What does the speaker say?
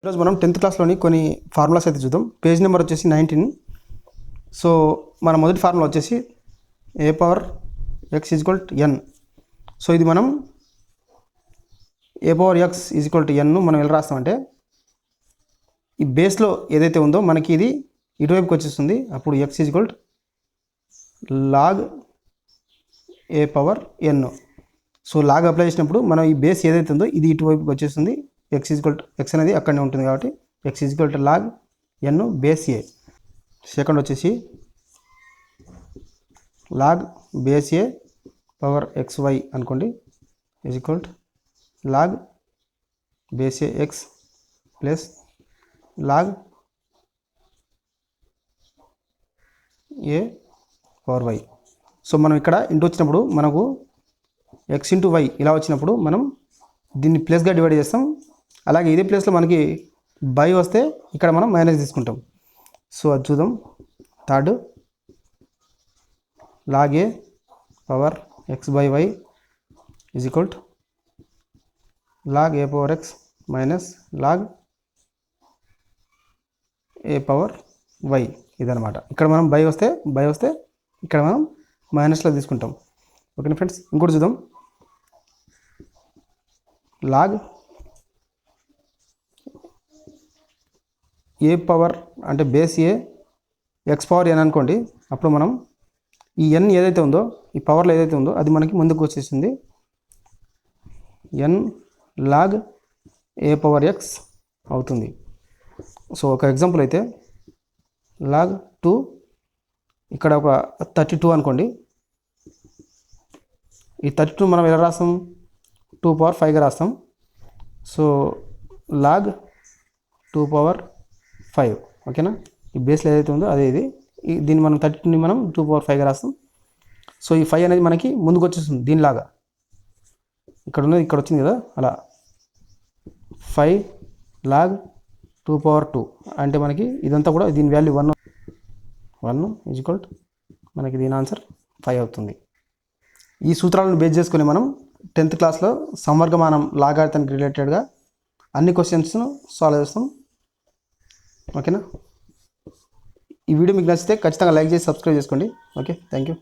ఈరోజు మనం 10th క్లాస్లోని కొన్ని ఫార్ములాస్ అయితే చూద్దాం. పేజ్ నెంబర్ వచ్చేసి 19. సో మన మొదటి ఫార్ములా వచ్చేసి a power x = n. So ఇది మనం a పవర్ x = n మనం ఎలా రాస్తామంటే ఈ బేస్లో ఏదైతే ఉందో మనకి ఇది ఇటువైపుకి వచ్చేస్తుంది. అప్పుడు x log a power n. So log apply చేసినప్పుడు మనం ఈ బేస్ ఏదైతే ఉందో ఇది ఇటువైపుకి వచ్చేస్తుంది. x అనేది అక్కడనే ఉంటుంది కాబట్టి x log n base a. Second వచ్చేసి log base a power xy అనుకోండి log base a x plus log a power y. So మనం ఇక్కడ ఇంటూ వచ్చినప్పుడు మనకు x ఇంటూ y ఇలా వచ్చినప్పుడు మనం దీన్ని ప్లస్గా డివైడ్ చేస్తాం. అలాగే ఇదే ప్లేస్లో మనకి బై వస్తే ఇక్కడ మనం మైనస్ తీసుకుంటాం. సో అది చూద్దాం. థర్డ్ లాగ్ ఏ పవర్ x/y లాగ్ ఏ పవర్ x మైనస్ లాగ్ ఏ పవర్ y ఇదనమాట. ఇక్కడ మనం బై వస్తే ఇక్కడ మనం మైనస్లో తీసుకుంటాం. ఓకేనా ఫ్రెండ్స్, ఇంకోటి చూద్దాం. లాగ్ ఏ పవర్ అంటే బేస్ ఏ ఎక్స్ పవర్ n అనుకోండి. అప్పుడు మనం ఈ n ఏదైతే ఉందో ఈ పవర్లో ఏదైతే ఉందో అది మనకి ముందుకు వచ్చేసింది. n లాగ్ ఏ పవర్ x అవుతుంది. సో ఒక ఎగ్జాంపుల్ అయితే లాగ్ 2 ఇక్కడ ఒక 32 అనుకోండి. ఈ 32 మనం ఎలా రాస్తాం? 2 పవర్ 5గా రాస్తాం. So log 2 power 5. ఓకేనా, ఈ బేస్లో ఏదైతే ఉందో అదే ఇది. దీన్ని మనం 32ని మనం 2 పవర్ 5గా రాస్తాం. సో ఈ 5 అనేది మనకి ముందుకు వచ్చేస్తుంది. దీనిలాగా ఇక్కడ ఉన్నది ఇక్కడ వచ్చింది కదా, అలా 5 లాగ్ 2 పవర్ 2 అంటే మనకి ఇదంతా కూడా దీని వాల్యూ 1 మనకి దీని ఆన్సర్ 5 అవుతుంది. ఈ సూత్రాలను బేస్ చేసుకుని మనం 10th క్లాస్లో సంవర్గమానం లాగారిథానికి రిలేటెడ్గా అన్ని క్వశ్చన్స్ను సాల్వ్ చేస్తాం. ఓకేనా, ఈ వీడియో మీకు నచ్చితే ఖచ్చితంగా లైక్ చేసి సబ్స్క్రైబ్ చేసుకోండి. Okay, thank you.